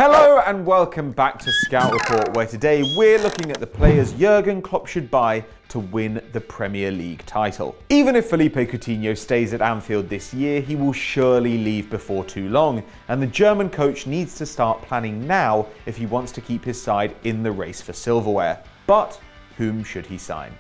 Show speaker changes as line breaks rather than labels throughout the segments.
Hello and welcome back to Scout Report, where today we're looking at the players Jurgen Klopp should buy to win the Premier League title. Even if Felipe Coutinho stays at Anfield this year, he will surely leave before too long, and the German coach needs to start planning now if he wants to keep his side in the race for silverware. But whom should he sign?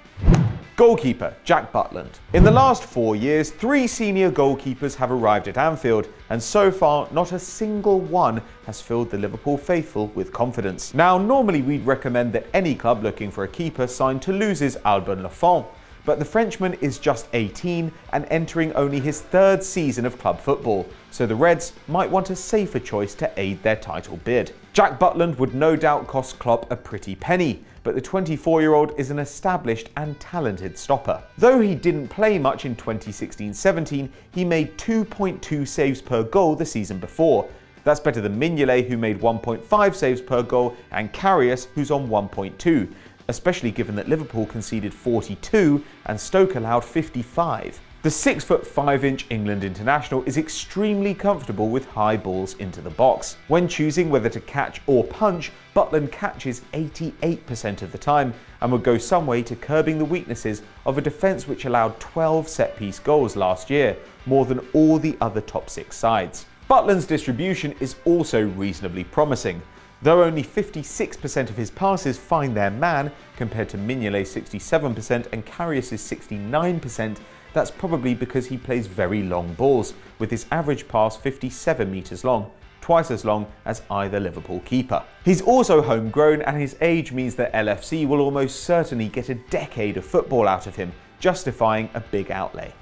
Goalkeeper Jack Butland. In the last 4 years, 3 senior goalkeepers have arrived at Anfield, and so far not a single one has filled the Liverpool faithful with confidence. Now, normally we'd recommend that any club looking for a keeper sign Toulouse's Alban Lafont, but the Frenchman is just 18 and entering only his 3rd season of club football, so the Reds might want a safer choice to aid their title bid. Jack Butland would no doubt cost Klopp a pretty penny, but the 24-year-old is an established and talented stopper. Though he didn't play much in 2016-17, he made 2.2 saves per goal the season before. That's better than Mignolet, who made 1.5 saves per goal, and Karius, who's on 1.2, especially given that Liverpool conceded 42 and Stoke allowed 55. The 6'5" England international is extremely comfortable with high balls into the box. When choosing whether to catch or punch, Butland catches 88% of the time and would go some way to curbing the weaknesses of a defence which allowed 12 set-piece goals last year, more than all the other top 6 sides. Butland's distribution is also reasonably promising. Though only 56% of his passes find their man, compared to Mignolet's 67% and Karius' 69%, that's probably because he plays very long balls, with his average pass 57 metres long, twice as long as either Liverpool keeper. He's also homegrown, and his age means that LFC will almost certainly get a decade of football out of him, justifying a big outlay.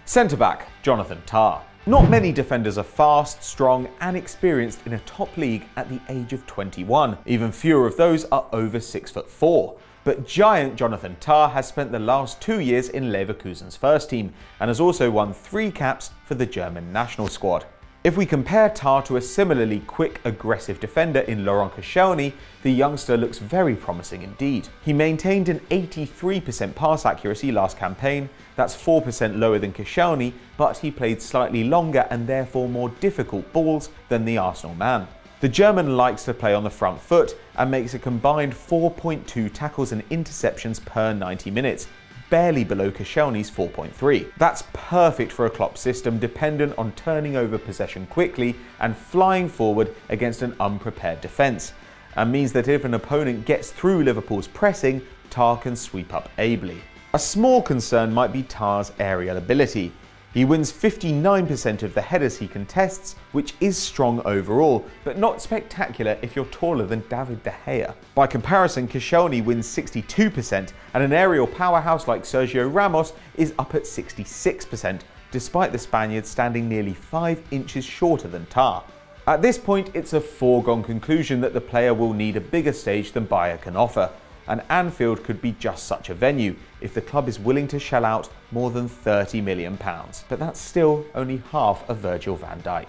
Centre-back Jonathan Tah. Not many defenders are fast, strong and experienced in a top league at the age of 21. Even fewer of those are over 6'4". But giant Jonathan Tah has spent the last 2 years in Leverkusen's first team and has also won 3 caps for the German national squad. If we compare Tah to a similarly quick, aggressive defender in Laurent Koscielny, the youngster looks very promising indeed. He maintained an 83% pass accuracy last campaign. That's 4% lower than Koscielny, but he played slightly longer and therefore more difficult balls than the Arsenal man. The German likes to play on the front foot and makes a combined 4.2 tackles and interceptions per 90 minutes, barely below Koscielny's 4.3. That's perfect for a Klopp system dependent on turning over possession quickly and flying forward against an unprepared defence, and means that if an opponent gets through Liverpool's pressing, Tah can sweep up ably. A small concern might be Tah's aerial ability. He wins 59% of the headers he contests, which is strong overall, but not spectacular if you're taller than David De Gea. By comparison, Koscielny wins 62%, and an aerial powerhouse like Sergio Ramos is up at 66%, despite the Spaniard standing nearly 5 inches shorter than Tah. At this point, it's a foregone conclusion that the player will need a bigger stage than Bayer can offer, and Anfield could be just such a venue if the club is willing to shell out more than £30 million. But that's still only half of Virgil van Dijk.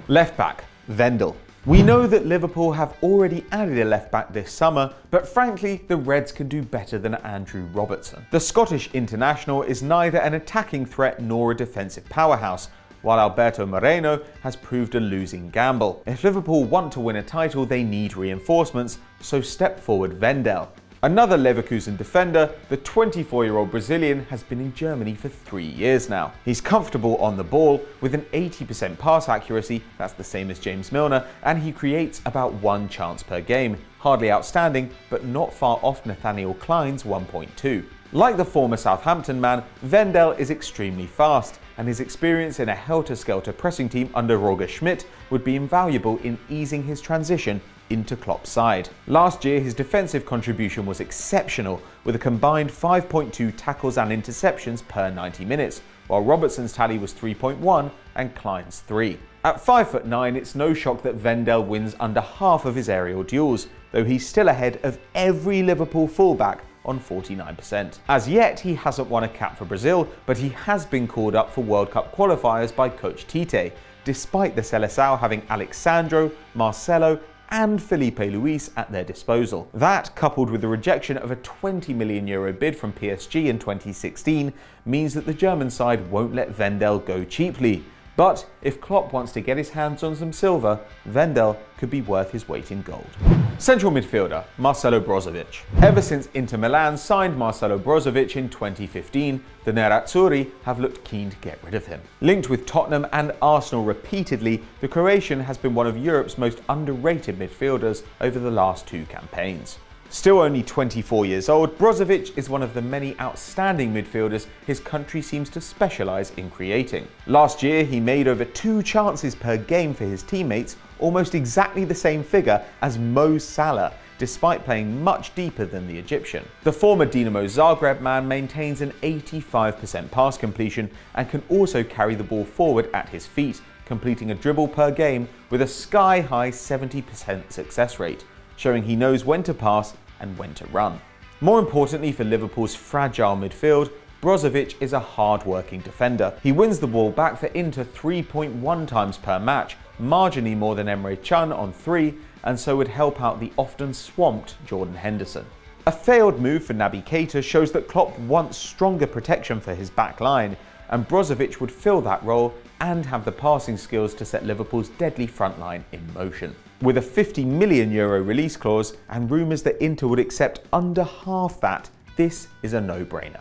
Left back, Vendel. We know that Liverpool have already added a left back this summer, but frankly, the Reds can do better than Andrew Robertson. The Scottish international is neither an attacking threat nor a defensive powerhouse, while Alberto Moreno has proved a losing gamble. If Liverpool want to win a title, they need reinforcements, so step forward Vendel. Another Leverkusen defender, the 24-year-old Brazilian has been in Germany for 3 years now. He's comfortable on the ball with an 80% pass accuracy, that's the same as James Milner, and he creates about 1 chance per game. Hardly outstanding, but not far off Nathaniel Klein's 1.2. Like the former Southampton man, Vendel is extremely fast, and his experience in a helter-skelter pressing team under Roger Schmidt would be invaluable in easing his transition into Klopp's side. Last year, his defensive contribution was exceptional, with a combined 5.2 tackles and interceptions per 90 minutes, while Robertson's tally was 3.1 and Klein's 3. At 5'9", it's no shock that Vendel wins under half of his aerial duels, though he's still ahead of every Liverpool fullback on 49%. As yet, he hasn't won a cap for Brazil, but he has been called up for World Cup qualifiers by coach Tite, despite the Seleção having Alexandro, Marcelo and Felipe Luis at their disposal. That, coupled with the rejection of a €20 million bid from PSG in 2016, means that the German side won't let Vendel go cheaply. But if Klopp wants to get his hands on some silver, Vendel could be worth his weight in gold. Central midfielder Marcelo Brozovic. Ever since Inter Milan signed Marcelo Brozovic in 2015, the Nerazzurri have looked keen to get rid of him. Linked with Tottenham and Arsenal repeatedly, the Croatian has been one of Europe's most underrated midfielders over the last 2 campaigns. Still only 24 years old, Brozovic is one of the many outstanding midfielders his country seems to specialise in creating. Last year, he made over 2 chances per game for his teammates, almost exactly the same figure as Mo Salah, despite playing much deeper than the Egyptian. The former Dinamo Zagreb man maintains an 85% pass completion and can also carry the ball forward at his feet, completing a dribble per game with a sky-high 70% success rate, showing he knows when to pass and when to run. More importantly for Liverpool's fragile midfield, Brozovic is a hard-working defender. He wins the ball back for Inter 3.1 times per match, marginally more than Emre Can on 3, and so would help out the often swamped Jordan Henderson. A failed move for Naby Keita shows that Klopp wants stronger protection for his back line, and Brozovic would fill that role and have the passing skills to set Liverpool's deadly front line in motion. With a €50 million release clause and rumours that Inter would accept under half that, this is a no-brainer.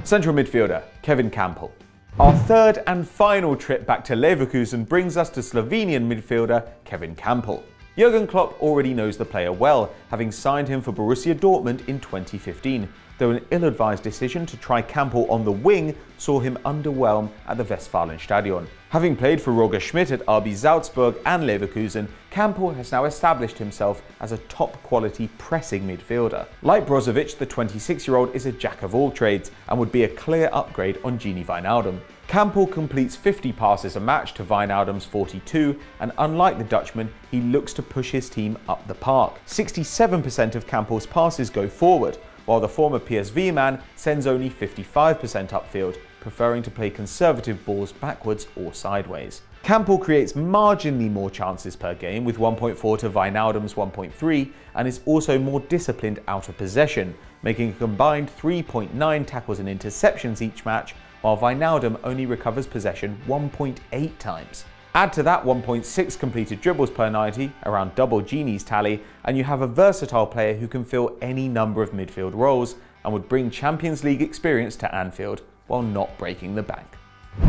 Central midfielder Kevin Campbell. Our third and final trip back to Leverkusen brings us to Slovenian midfielder Kevin Campbell. Jurgen Klopp already knows the player well, having signed him for Borussia Dortmund in 2015, though an ill-advised decision to try Campbell on the wing saw him underwhelm at the Westfalenstadion. Having played for Roger Schmidt at RB Salzburg and Leverkusen, Campbell has now established himself as a top-quality pressing midfielder. Like Brozovic, the 26-year-old is a jack-of-all-trades and would be a clear upgrade on Gini Wijnaldum. Campbell completes 50 passes a match to Wijnaldum's 42, and unlike the Dutchman, he looks to push his team up the park. 67% of Campbell's passes go forward, while the former PSV man sends only 55% upfield, preferring to play conservative balls backwards or sideways. Campbell creates marginally more chances per game with 1.4 to Wijnaldum's 1.3, and is also more disciplined out of possession, making a combined 3.9 tackles and interceptions each match, while Wijnaldum only recovers possession 1.8 times. Add to that 1.6 completed dribbles per 90, around double Gini's tally, and you have a versatile player who can fill any number of midfield roles and would bring Champions League experience to Anfield while not breaking the bank.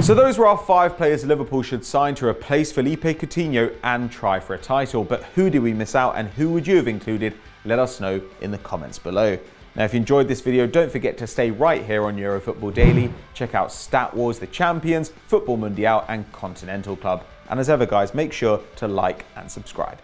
So those were our 5 players Liverpool should sign to replace Felipe Coutinho and try for a title, but who did we miss out and who would you have included? Let us know in the comments below. Now, if you enjoyed this video, don't forget to stay right here on Eurofootball Daily. Check out Stat Wars, the Champions, Football Mundial and Continental Club. And as ever guys, make sure to like and subscribe.